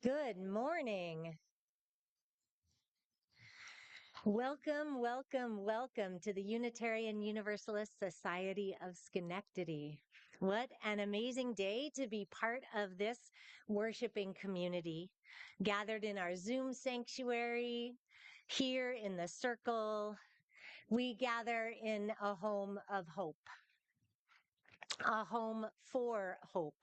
Good morning. Welcome, welcome, welcome to the Unitarian Universalist Society of Schenectady. What an amazing day to be part of this worshiping community, gathered in our Zoom sanctuary, here in the circle. We gather in a home of hope, a home for hope.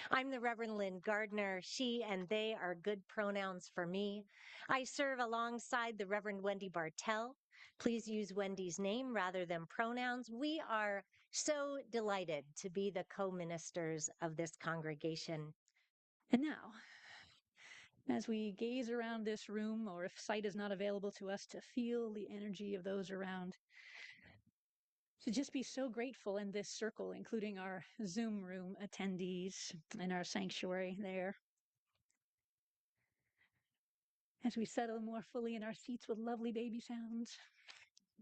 I'm the Reverend Lynn Gardner. She and they are good pronouns for me. I serve alongside the Reverend Wendy Bartell. Please use Wendy's name rather than pronouns. We are so delighted to be the co-ministers of this congregation. And now, as we gaze around this room, or if sight is not available to us, to feel the energy of those around, to just be so grateful in this circle, including our Zoom room attendees and our sanctuary there. As we settle more fully in our seats with lovely baby sounds.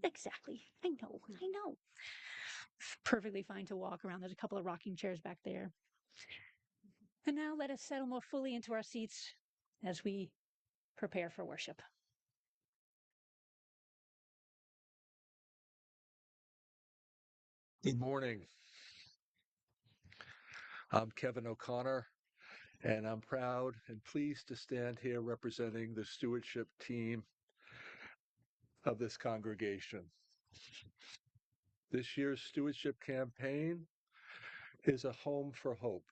Exactly. I know. Perfectly fine to walk around. There's a couple of rocking chairs back there. And now let us settle more fully into our seats as we prepare for worship. Good morning. I'm Kevin O'Connor, and I'm proud and pleased to stand here representing the stewardship team of this congregation. This year's stewardship campaign is a home for hope.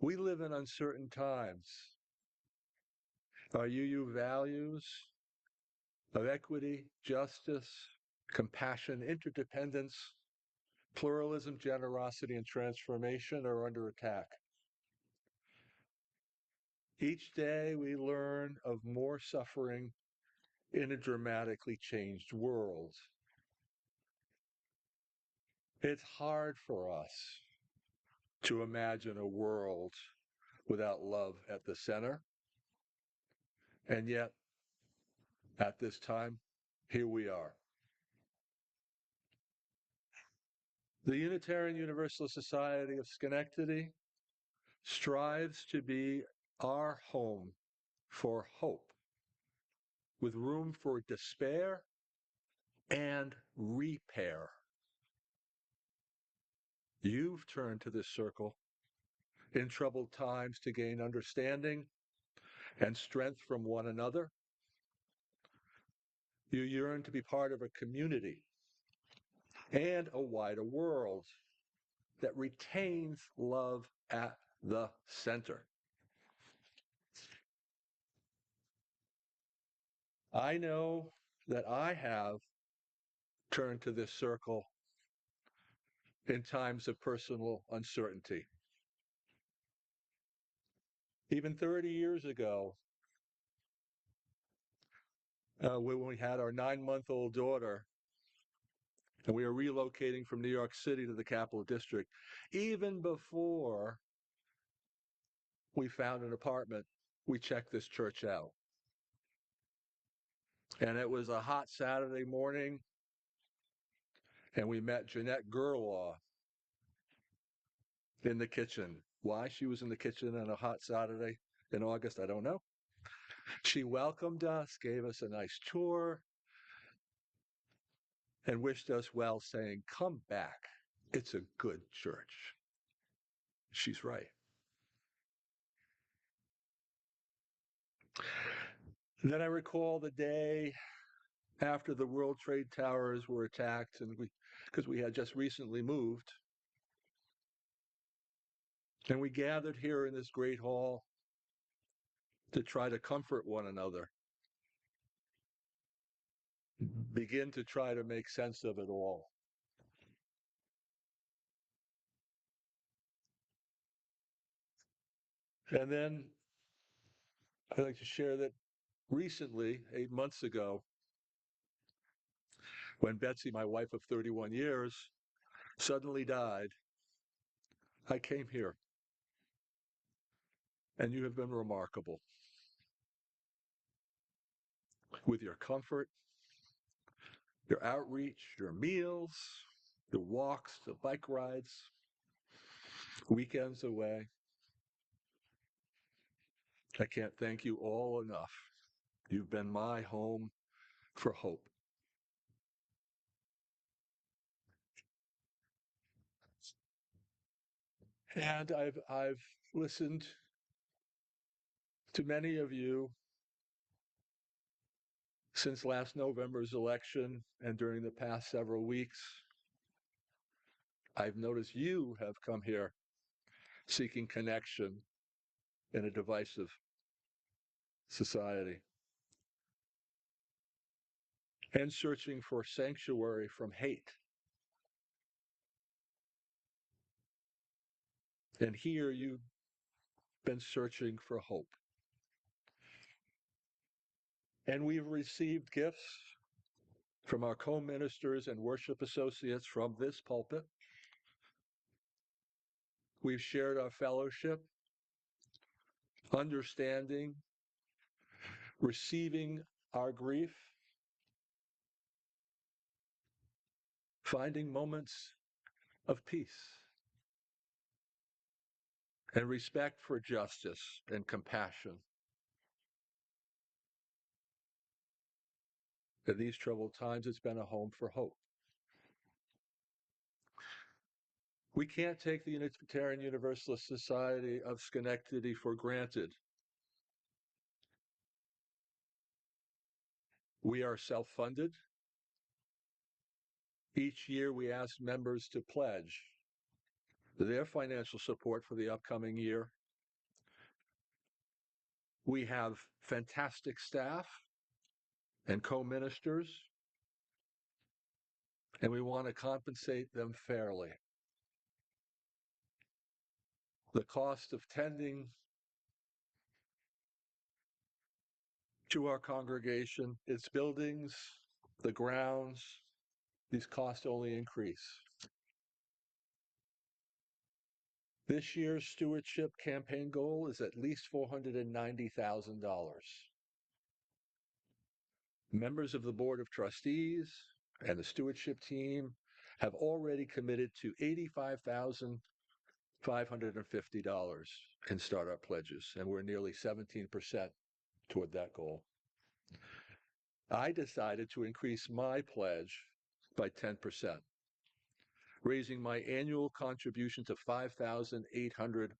We live in uncertain times. Our UU values of equity, justice, compassion, interdependence, pluralism, generosity, and transformation are under attack. Each day we learn of more suffering in a dramatically changed world. It's hard for us to imagine a world without love at the center. And yet, at this time, here we are. The Unitarian Universalist Society of Schenectady strives to be our home for hope, with room for despair and repair. You've turned to this circle in troubled times to gain understanding and strength from one another. You yearn to be part of a community and a wider world that retains love at the center. I know that I have turned to this circle in times of personal uncertainty. Even 30 years ago, when we had our 9-month-old daughter and we were relocating from New York City to the Capital District, even before we found an apartment, we checked this church out. And it was a hot Saturday morning, and we met Jeanette Gerlaw in the kitchen. Why she was in the kitchen on a hot Saturday in August, I don't know. She welcomed us, gave us a nice tour, and wished us well, saying, "Come back. It's a good church." She's right. Then I recall the day after the World Trade Towers were attacked, and because we had just recently moved, and we gathered here in this great hall to try to comfort one another, begin to try to make sense of it all. And then I'd like to share that recently, 8 months ago, when Betsy, my wife of 31 years, suddenly died, I came here, and you have been remarkable with your comfort, your outreach, your meals, your walks, the bike rides, weekends away. I can't thank you all enough. You've been my home for hope. And I've listened to many of you since last November's election and during the past several weeks. I've noticed you have come here seeking connection in a divisive society and searching for sanctuary from hate. And here you've been searching for hope. And we've received gifts from our co-ministers and worship associates from this pulpit. We've shared our fellowship, understanding, receiving our grief, finding moments of peace and respect for justice and compassion. In these troubled times, it's been a home for hope. We can't take the Unitarian Universalist Society of Schenectady for granted. We are self-funded. Each year, we ask members to pledge their financial support for the upcoming year. We have fantastic staff and co-ministers, and we want to compensate them fairly. The cost of tending to our congregation, its buildings, the grounds, these costs only increase. This year's stewardship campaign goal is at least $490,000. Members of the Board of Trustees and the stewardship team have already committed to $85,550 in startup pledges, and we're nearly 17% toward that goal. I decided to increase my pledge by 10%, raising my annual contribution to $5,800.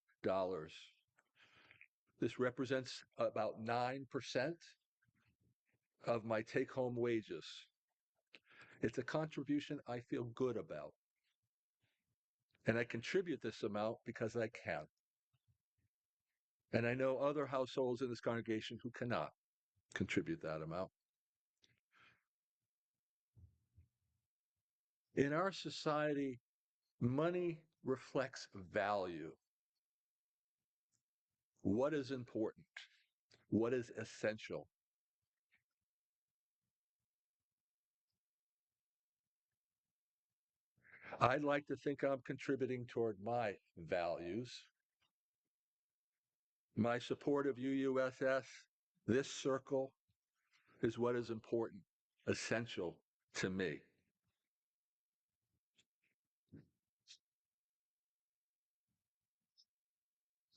This represents about 9% of my take-home wages. It's a contribution I feel good about. And I contribute this amount because I can. And I know other households in this congregation who cannot contribute that amount. In our society, money reflects value. What is important? What is essential? I'd like to think I'm contributing toward my values. My support of UUSS, this circle, is what is important, essential to me.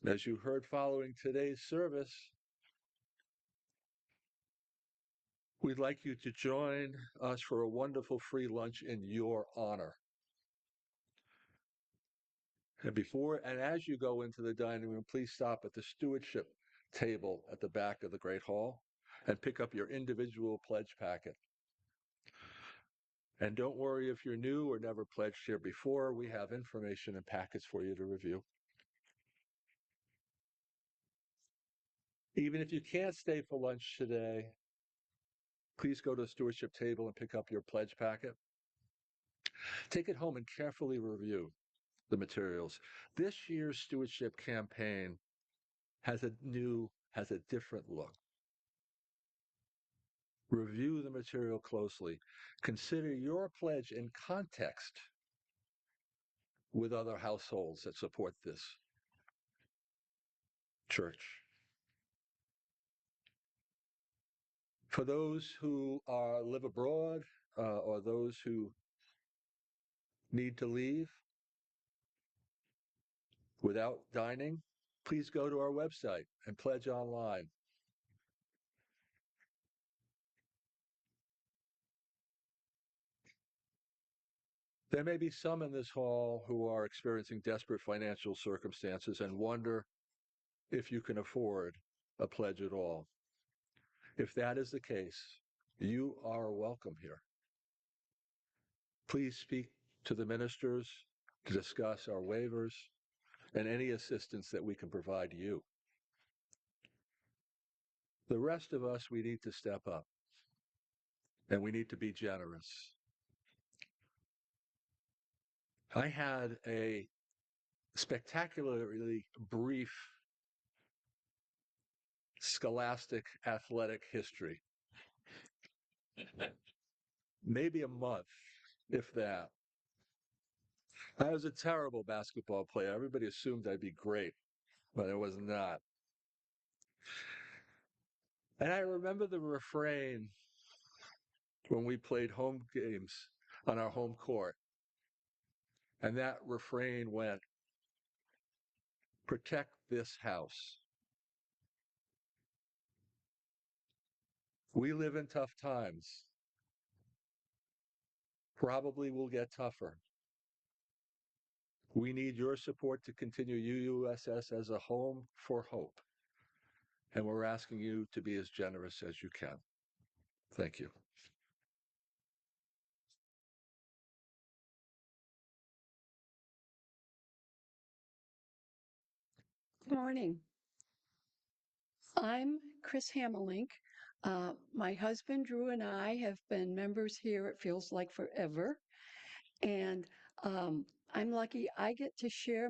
As you heard following today's service, we'd like you to join us for a wonderful free lunch in your honor. And as you go into the dining room, please stop at the stewardship table at the back of the Great Hall and pick up your individual pledge packet. And don't worry if you're new or never pledged here before, we have information and packets for you to review. Even if you can't stay for lunch today, please go to the stewardship table and pick up your pledge packet. Take it home and carefully review the materials. This year's stewardship campaign has a different look. Review the material closely. Consider your pledge in context with other households that support this church. For those who live abroad or those who need to leave without dining, please go to our website and pledge online. There may be some in this hall who are experiencing desperate financial circumstances and wonder if you can afford a pledge at all. If that is the case, you are welcome here. Please speak to the ministers to discuss our waivers and any assistance that we can provide you. The rest of us, we need to step up and we need to be generous. I had a spectacularly brief scholastic athletic history, maybe a month, if that. I was a terrible basketball player. Everybody assumed I'd be great, but I was not. And I remember the refrain when we played home games on our home court. And that refrain went, "Protect this house." We live in tough times. Probably will get tougher. We need your support to continue UUSS as a home for hope. And we're asking you to be as generous as you can. Thank you. Good morning. I'm Chris Hamelink. My husband Drew and I have been members here, it feels like forever. And I'm lucky I get to share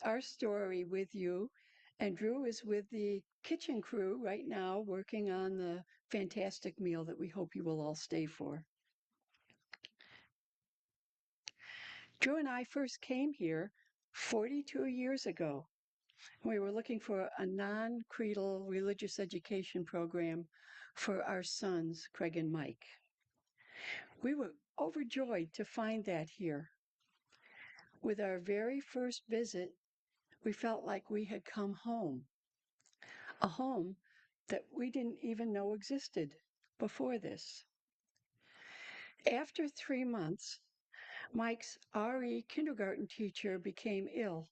our story with you. And Drew is with the kitchen crew right now working on the fantastic meal that we hope you will all stay for. Drew and I first came here 42 years ago. We were looking for a non-creedal religious education program for our sons, Craig and Mike. We were overjoyed to find that here. With our very first visit, we felt like we had come home, a home that we didn't even know existed before this. After 3 months, Mike's RE kindergarten teacher became ill,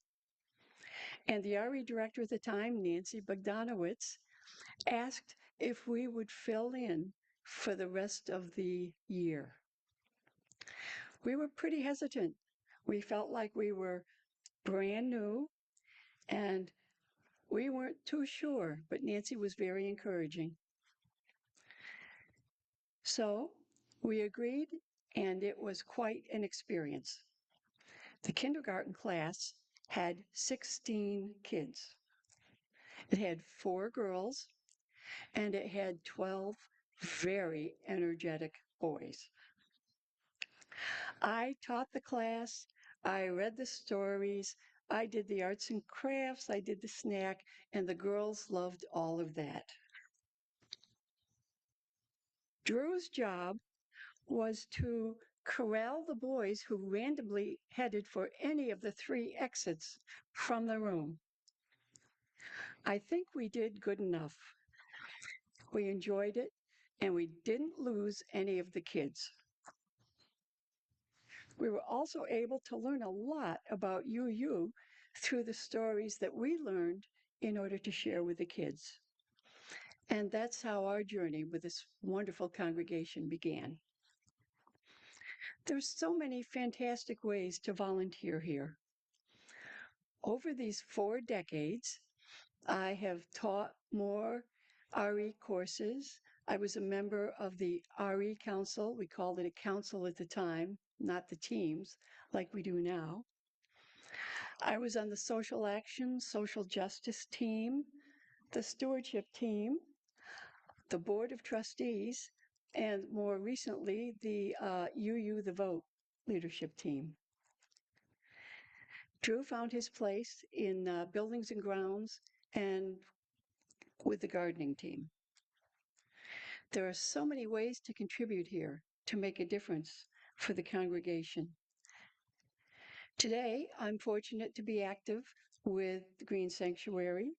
and the RE director at the time, Nancy Bogdanowitz, asked if we would fill in for the rest of the year. We were pretty hesitant. We felt like we were brand new and we weren't too sure, but Nancy was very encouraging. So we agreed, and it was quite an experience. The kindergarten class had 16 kids. It had 4 girls, and it had 12 very energetic boys. I taught the class, I read the stories, I did the arts and crafts, I did the snack, and the girls loved all of that. Drew's job was to corral the boys who randomly headed for any of the 3 exits from the room. I think we did good enough. We enjoyed it, and we didn't lose any of the kids. We were also able to learn a lot about UU through the stories that we learned in order to share with the kids. And that's how our journey with this wonderful congregation began. There's so many fantastic ways to volunteer here. Over these 4 decades, I have taught more RE courses. I was a member of the RE Council. We called it a council at the time, not the teams like we do now. I was on the social action, social justice team, the stewardship team, the board of trustees, and more recently, the UU the Vote leadership team. Drew found his place in buildings and grounds and with the gardening team. There are so many ways to contribute here to make a difference for the congregation. Today, I'm fortunate to be active with the Green Sanctuary,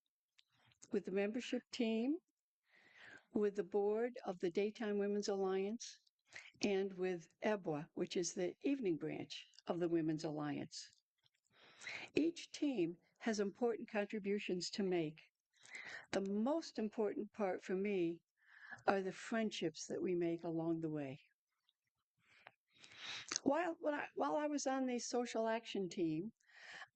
with the membership team, with the board of the Daytime Women's Alliance, and with EBWA, which is the evening branch of the Women's Alliance. Each team has important contributions to make. The most important part for me are the friendships that we make along the way. While I was on the social action team,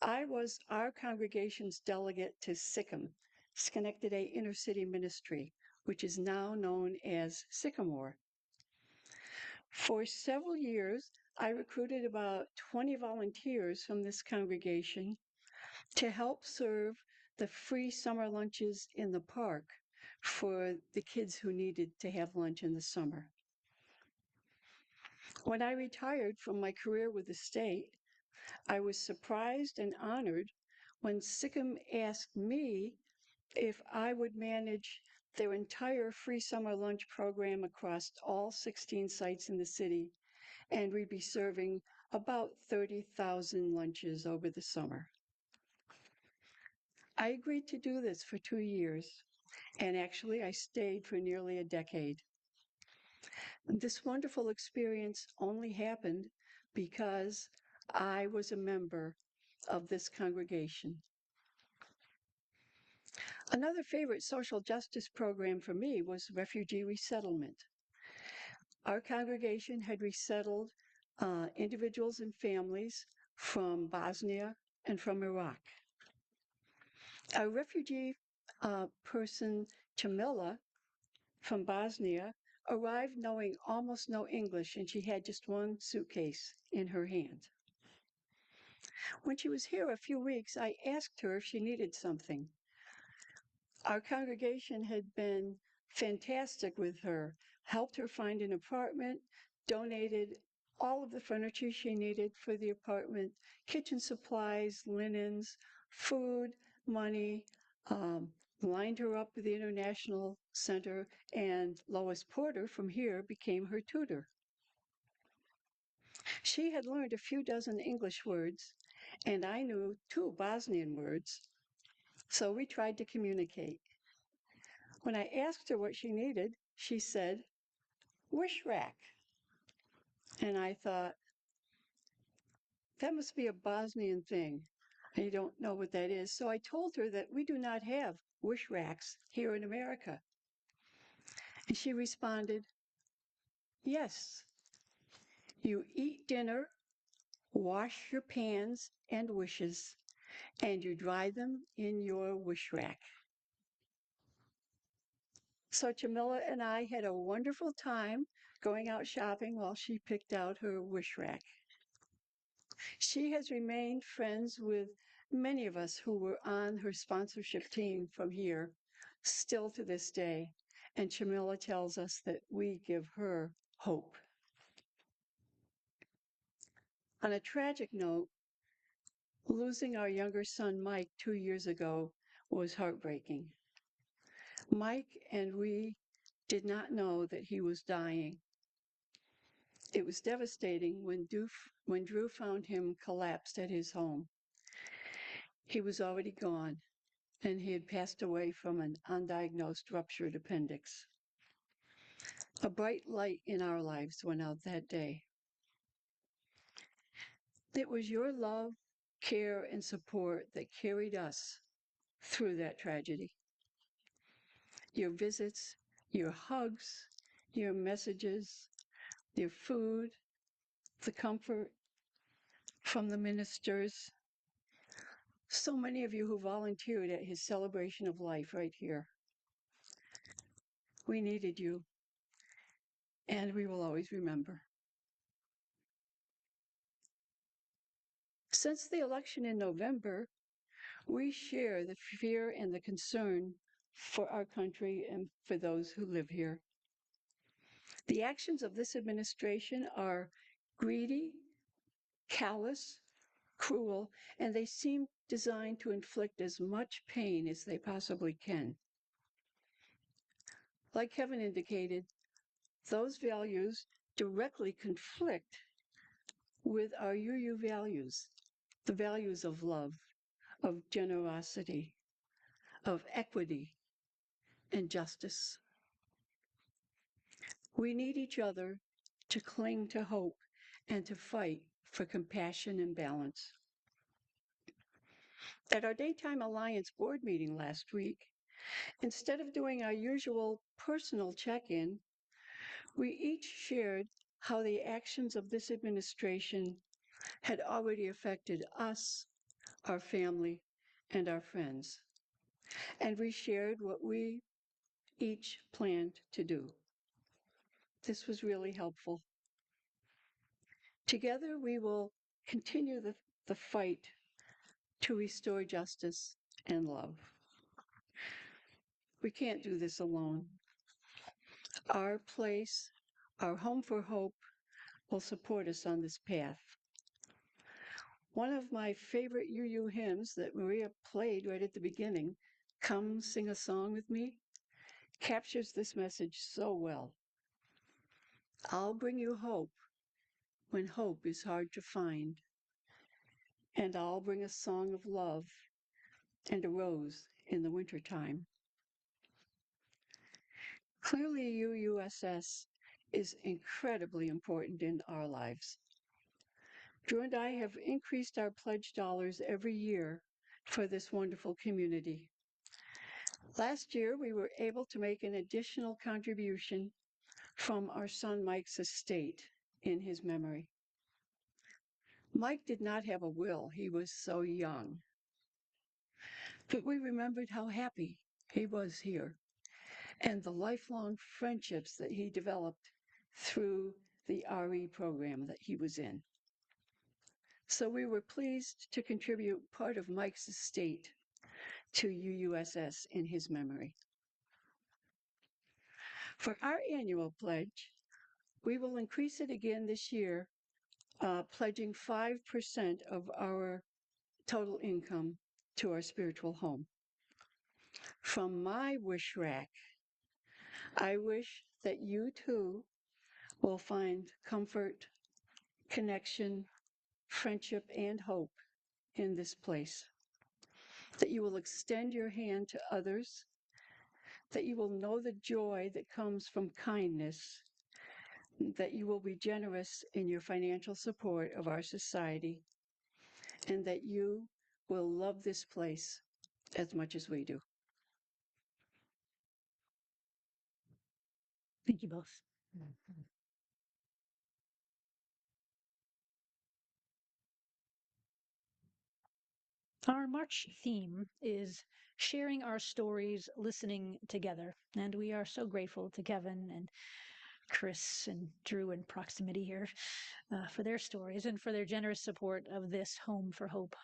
I was our congregation's delegate to SICM, Schenectady Inner City Ministry, which is now known as Sycamore. For several years, I recruited about 20 volunteers from this congregation to help serve the free summer lunches in the park for the kids who needed to have lunch in the summer. When I retired from my career with the state, I was surprised and honored when SICM asked me if I would manage their entire free summer lunch program across all 16 sites in the city, and we'd be serving about 30,000 lunches over the summer. I agreed to do this for 2 years, and actually I stayed for nearly a decade. This wonderful experience only happened because I was a member of this congregation. Another favorite social justice program for me was refugee resettlement. Our congregation had resettled individuals and families from Bosnia and from Iraq. Our refugee person, Camilla, from Bosnia, arrived knowing almost no English, and she had just one suitcase in her hand. When she was here a few weeks, I asked her if she needed something. Our congregation had been fantastic with her, helped her find an apartment, donated all of the furniture she needed for the apartment, kitchen supplies, linens, food, money, lined her up with the International Center, and Lois Porter from here became her tutor. She had learned a few dozen English words, and I knew 2 Bosnian words, so we tried to communicate. When I asked her what she needed, she said, "Wish rack." And I thought, that must be a Bosnian thing. I don't know what that is. So I told her that we do not have wish racks here in America. And she responded, "Yes, you eat dinner, wash your pans and wishes, and you dry them in your wish rack." So Jamila and I had a wonderful time going out shopping while she picked out her wish rack. She has remained friends with many of us who were on her sponsorship team from here, still to this day. And Jamila tells us that we give her hope. On a tragic note, losing our younger son, Mike, 2 years ago was heartbreaking. Mike and we did not know that he was dying. It was devastating when Drew found him collapsed at his home. He was already gone, and he had passed away from an undiagnosed ruptured appendix. A bright light in our lives went out that day. It was your love, care, and support that carried us through that tragedy. Your visits, your hugs, your messages, your food, the comfort from the ministers. So many of you who volunteered at his celebration of life right here. We needed you, and we will always remember. Since the election in November, we share the fear and the concern for our country and for those who live here. The actions of this administration are greedy, callous, cruel, and they seem designed to inflict as much pain as they possibly can. Like Kevin indicated, those values directly conflict with our UU values, the values of love, of generosity, of equity, and justice. We need each other to cling to hope and to fight for compassion and balance. At our Daytime Alliance board meeting last week, instead of doing our usual personal check-in, we each shared how the actions of this administration had already affected us, our family, and our friends. And we shared what we each planned to do. This was really helpful. Together, we will continue the fight to restore justice and love. We can't do this alone. Our place, our Home for Hope, will support us on this path. One of my favorite UU hymns that Maria played right at the beginning, Come Sing a Song with Me, captures this message so well. I'll bring you hope when hope is hard to find, and I'll bring a song of love and a rose in the wintertime. Clearly, UUSS is incredibly important in our lives. Drew and I have increased our pledge dollars every year for this wonderful community. Last year, we were able to make an additional contribution from our son Mike's estate in his memory. Mike did not have a will, he was so young. But we remembered how happy he was here and the lifelong friendships that he developed through the RE program that he was in. So we were pleased to contribute part of Mike's estate to UUSS in his memory. For our annual pledge, we will increase it again this year, pledging 5% of our total income to our spiritual home. From my wish rack, I wish that you too will find comfort, connection, friendship, and hope in this place. That you will extend your hand to others, that you will know the joy that comes from kindness, that you will be generous in your financial support of our society, and that you will love this place as much as we do. Thank you both. Our March theme is sharing our stories, listening together. And we are so grateful to Kevin and Chris and Drew in proximity here for their stories and for their generous support of this Home for Hope.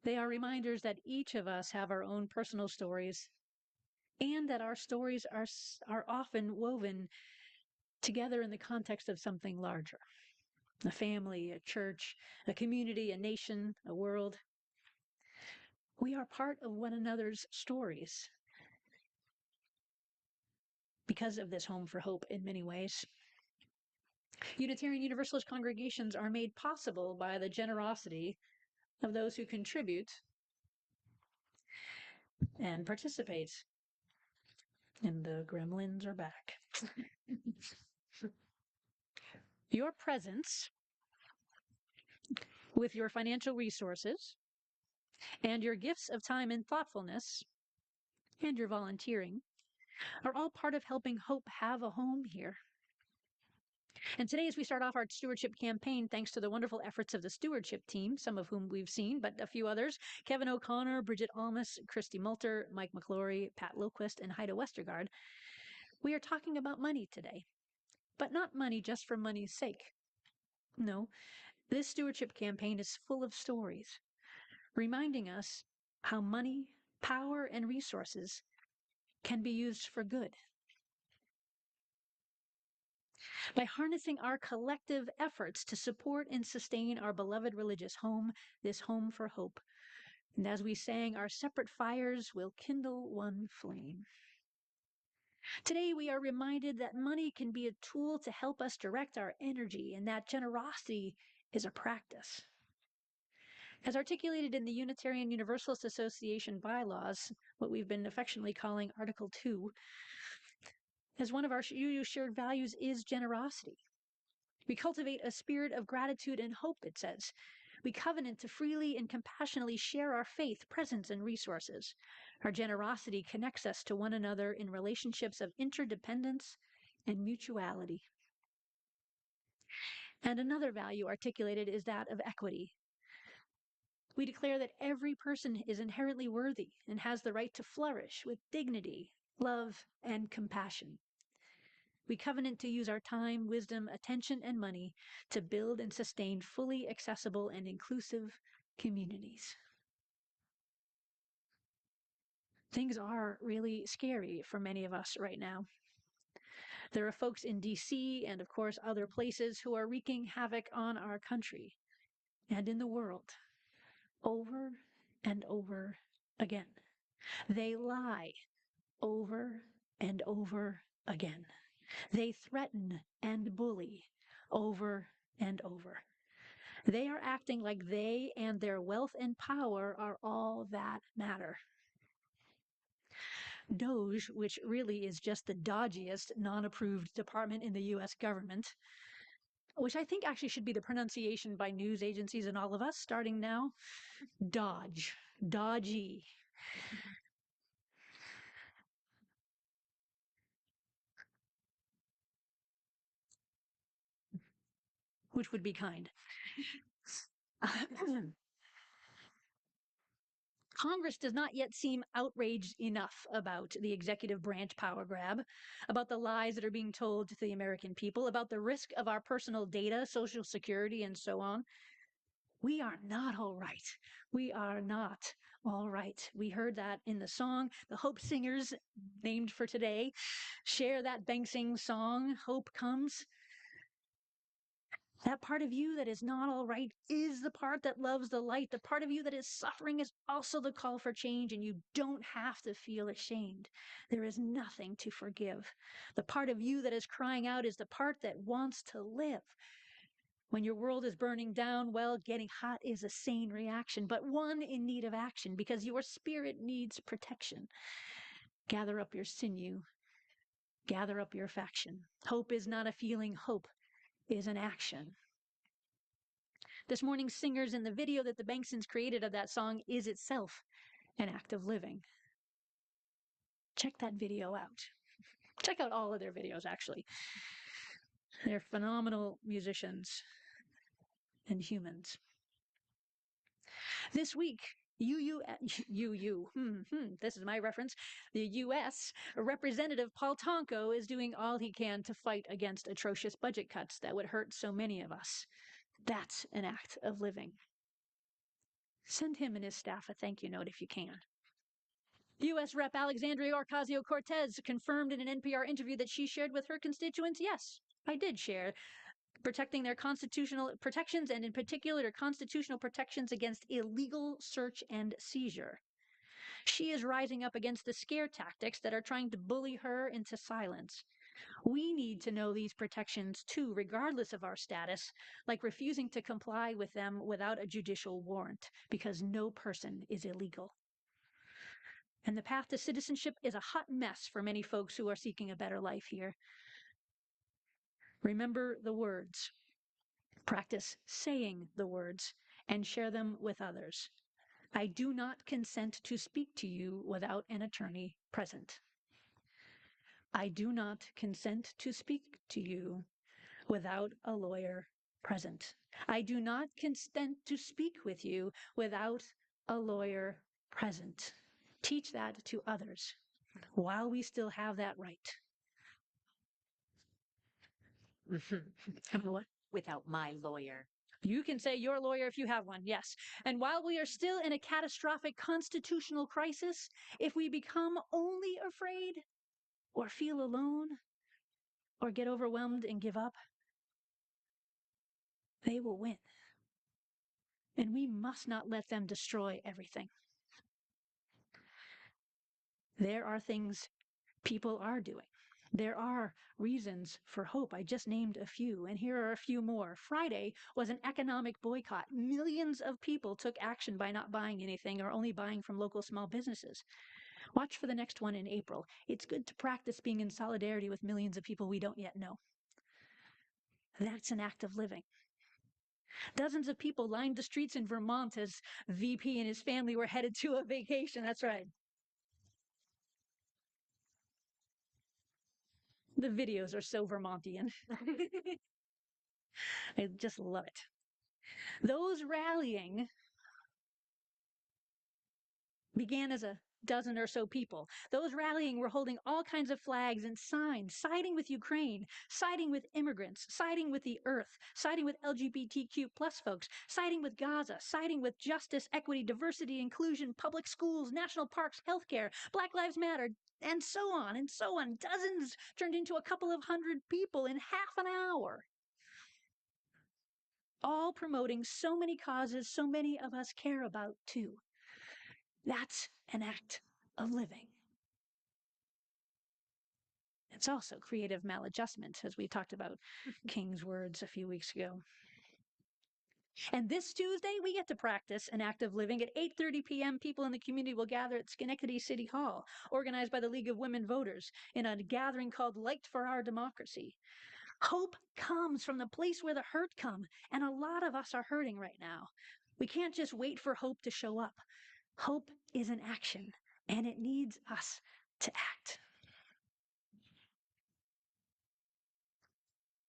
They are reminders that each of us have our own personal stories and that our stories are often woven together in the context of something larger. A family, a church, a community, a nation, a world. We are part of one another's stories because of this Home for Hope in many ways. Unitarian Universalist congregations are made possible by the generosity of those who contribute and participate. And the gremlins are back. Your presence with your financial resources and your gifts of time and thoughtfulness and your volunteering are all part of helping Hope have a home here. And today, as we start off our stewardship campaign, thanks to the wonderful efforts of the stewardship team, some of whom we've seen, but a few others, Kevin O'Connor, Bridget Almus, Christy Multer, Mike McClory, Pat Loquist, and Haida Westergaard, we are talking about money today, but not money just for money's sake. No, this stewardship campaign is full of stories, reminding us how money, power, and resources can be used for good. By harnessing our collective efforts to support and sustain our beloved religious home, this Home for Hope. And as we sang, our separate fires will kindle one flame. Today, we are reminded that money can be a tool to help us direct our energy and that generosity is a practice. As articulated in the Unitarian Universalist Association bylaws, what we've been affectionately calling Article 2, as one of our UU shared values is generosity. We cultivate a spirit of gratitude and hope, it says. We covenant to freely and compassionately share our faith, presence, and resources. Our generosity connects us to one another in relationships of interdependence and mutuality. And another value articulated is that of equity. We declare that every person is inherently worthy and has the right to flourish with dignity, love, and compassion. We covenant to use our time, wisdom, attention, and money to build and sustain fully accessible and inclusive communities. Things are really scary for many of us right now. There are folks in DC and, of course, other places who are wreaking havoc on our country and in the world over and over again. They lie over and over again. They threaten and bully over and over. They are acting like they and their wealth and power are all that matter. DOGE, which really is just the dodgiest non-approved department in the US government, which I think actually should be the pronunciation by news agencies and all of us starting now. Dodge, dodgy. Which would be kind. Congress does not yet seem outraged enough about the executive branch power grab, about the lies that are being told to the American people, about the risk of our personal data, Social Security, and so on. We are not all right. We are not all right. We heard that in the song. The Hope Singers, named for today, share that Bang Sing song, Hope Comes. That part of you that is not all right is the part that loves the light. The part of you that is suffering is also the call for change, and you don't have to feel ashamed. There is nothing to forgive. The part of you that is crying out is the part that wants to live. When your world is burning down, well, getting hot is a sane reaction, but one in need of action because your spirit needs protection. Gather up your sinew. Gather up your faction. Hope is not a feeling. Hope is an action. This morning's singers in the video that the Banksons created of that song is itself an act of living. Check that video out. Check out all of their videos, actually. They're phenomenal musicians and humans. This week, this is my reference. The U.S. Representative Paul Tonko is doing all he can to fight against atrocious budget cuts that would hurt so many of us. That's an act of living. Send him and his staff a thank you note if you can. U.S. Rep. Alexandria Ocasio-Cortez confirmed in an NPR interview that she shared with her constituents, yes, I did share, protecting their constitutional protections and in particular their constitutional protections against illegal search and seizure. She is rising up against the scare tactics that are trying to bully her into silence. We need to know these protections too, regardless of our status, like refusing to comply with them without a judicial warrant, because no person is illegal. And the path to citizenship is a hot mess for many folks who are seeking a better life here. Remember the words. Practice saying the words and share them with others. I do not consent to speak to you without an attorney present. I do not consent to speak to you without a lawyer present. I do not consent to speak with you without a lawyer present. Teach that to others while we still have that right. What? Without my lawyer. You can say your lawyer if you have one, yes. And while we are still in a catastrophic constitutional crisis, if we become only afraid or feel alone or get overwhelmed and give up, they will win. And we must not let them destroy everything. There are things people are doing. There are reasons for hope. I just named a few, and here are a few more. Friday was an economic boycott. Millions of people took action by not buying anything or only buying from local small businesses. Watch for the next one in April. It's good to practice being in solidarity with millions of people we don't yet know. That's an act of living. Dozens of people lined the streets in Vermont as VP and his family were headed to a vacation. That's right. The videos are so Vermontian. I just love it. Those rallying began as a dozen or so people. Those rallying were holding all kinds of flags and signs, siding with Ukraine, siding with immigrants, siding with the earth, siding with LGBTQ plus folks, siding with Gaza, siding with justice, equity, diversity, inclusion, public schools, national parks, healthcare, Black Lives Matter, and so on and so on. Dozens turned into a couple of hundred people in half an hour. All promoting so many causes so many of us care about too. That's an act of living. It's also creative maladjustment, as we talked about King's words a few weeks ago. And this Tuesday, we get to practice an act of living. At 8:30 p.m., people in the community will gather at Schenectady City Hall, organized by the League of Women Voters, in a gathering called Light for Our Democracy. Hope comes from the place where the hurt come, and a lot of us are hurting right now. We can't just wait for hope to show up. Hope is an action, and it needs us to act.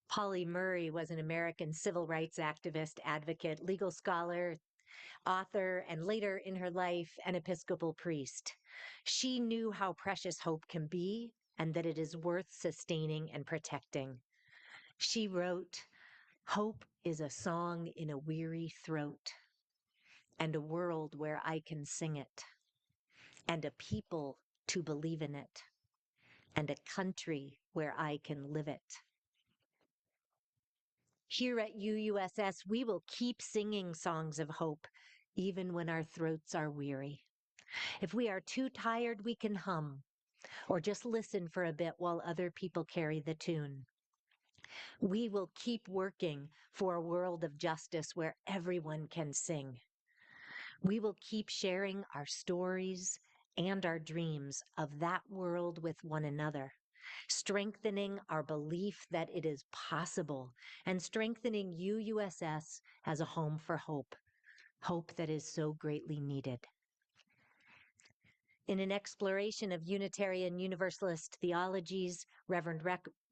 Polly Murray was an American civil rights activist, advocate, legal scholar, author, and later in her life, an Episcopal priest. She knew how precious hope can be and that it is worth sustaining and protecting. She wrote, "Hope is a song in a weary throat, and a world where I can sing it, and a people to believe in it, and a country where I can live it." Here at UUSS, we will keep singing songs of hope, even when our throats are weary. If we are too tired, we can hum, or just listen for a bit while other people carry the tune. We will keep working for a world of justice where everyone can sing. We will keep sharing our stories and our dreams of that world with one another, strengthening our belief that it is possible and strengthening UUSS as a home for hope, hope that is so greatly needed. In an exploration of Unitarian Universalist theologies, Reverend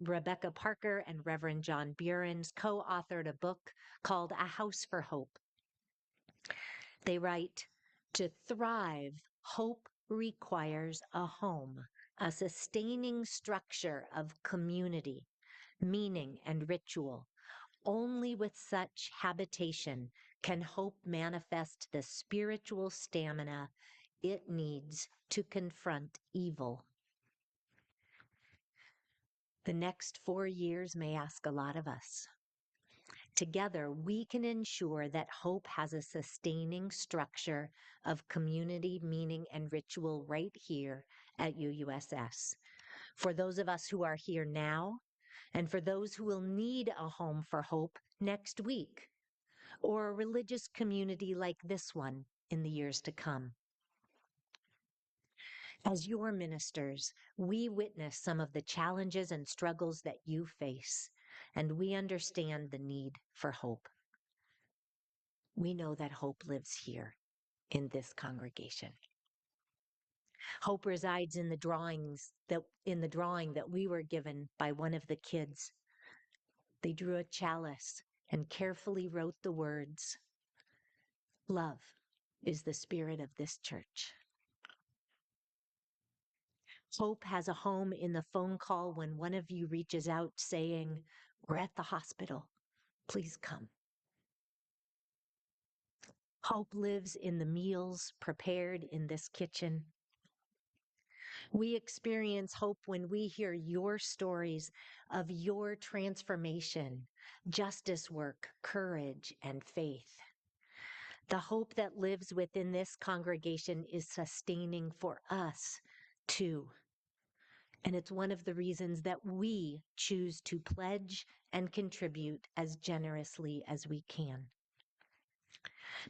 Rebecca Parker and Reverend John Buehrens co-authored a book called A House for Hope. They write, "To thrive, hope requires a home, a sustaining structure of community, meaning, and ritual. Only with such habitation can hope manifest the spiritual stamina it needs to confront evil." The next 4 years may ask a lot of us. Together, we can ensure that hope has a sustaining structure of community, meaning, and ritual right here at UUSS. For those of us who are here now, and for those who will need a home for hope next week, or a religious community like this one in the years to come. As your ministers, we witness some of the challenges and struggles that you face, and we understand the need for hope. We know that hope lives here in this congregation. Hope resides in the drawing that we were given by one of the kids. They drew a chalice and carefully wrote the words, "Love is the spirit of this church." Hope has a home in the phone call when one of you reaches out saying, "We're at the hospital, please come." Hope lives in the meals prepared in this kitchen. We experience hope when we hear your stories of your transformation, justice work, courage, and faith. The hope that lives within this congregation is sustaining for us too. And it's one of the reasons that we choose to pledge and contribute as generously as we can.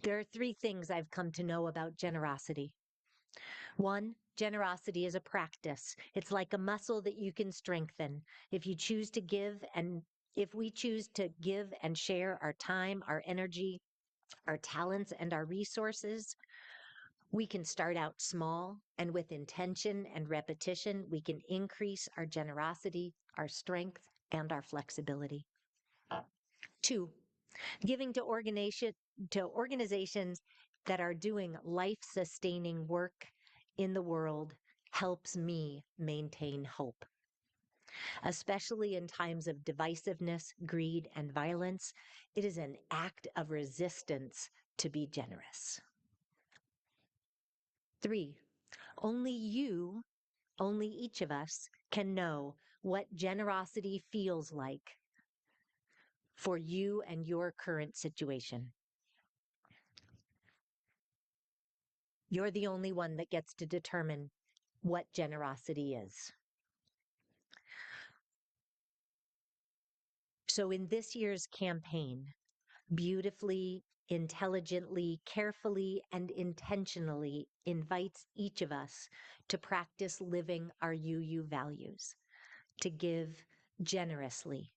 There are three things I've come to know about generosity. One, generosity is a practice. It's like a muscle that you can strengthen. If you choose to give and if we choose to give and share our time, our energy, our talents, and our resources, we can start out small, and with intention and repetition, we can increase our generosity, our strength, and our flexibility. Two, giving to organizations that are doing life-sustaining work in the world helps me maintain hope. Especially in times of divisiveness, greed, and violence, it is an act of resistance to be generous. Three, only each of us can know what generosity feels like for you and your current situation. You're the only one that gets to determine what generosity is. So in this year's campaign, beautifully, intelligently, carefully, and intentionally invites each of us to practice living our UU values, to give generously,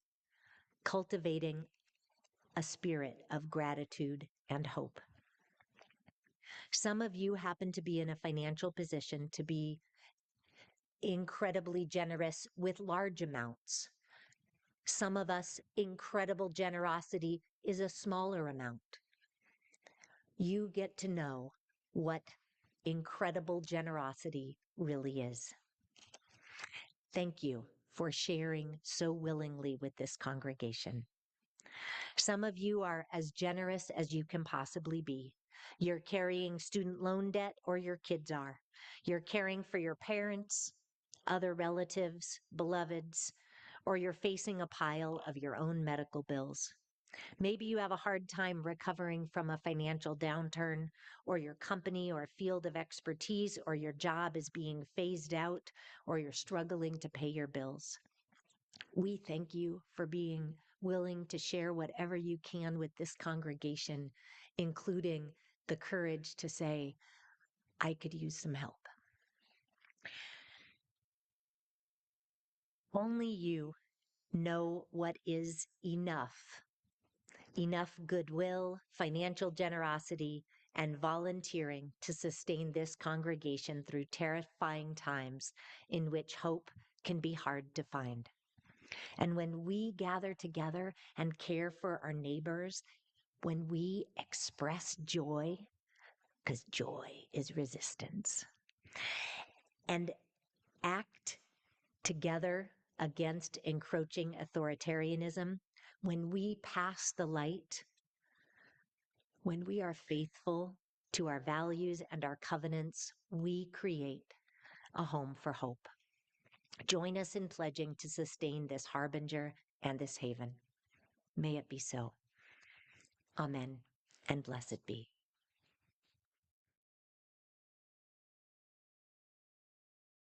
cultivating a spirit of gratitude and hope. Some of you happen to be in a financial position to be incredibly generous with large amounts. Some of us, incredible generosity is a smaller amount. You get to know what incredible generosity really is. Thank you for sharing so willingly with this congregation. Some of you are as generous as you can possibly be. You're carrying student loan debt, or your kids are. You're caring for your parents, other relatives, beloveds, or you're facing a pile of your own medical bills. Maybe you have a hard time recovering from a financial downturn, or your company or field of expertise or your job is being phased out, or you're struggling to pay your bills. We thank you for being willing to share whatever you can with this congregation, including the courage to say, I could use some help. Only you know what is enough goodwill, financial generosity, and volunteering to sustain this congregation through terrifying times in which hope can be hard to find. And when we gather together and care for our neighbors, when we express joy, because joy is resistance, and act together against encroaching authoritarianism, when we pass the light, when we are faithful to our values and our covenants, we create a home for hope. Join us in pledging to sustain this harbinger and this haven. May it be so. Amen, and blessed be.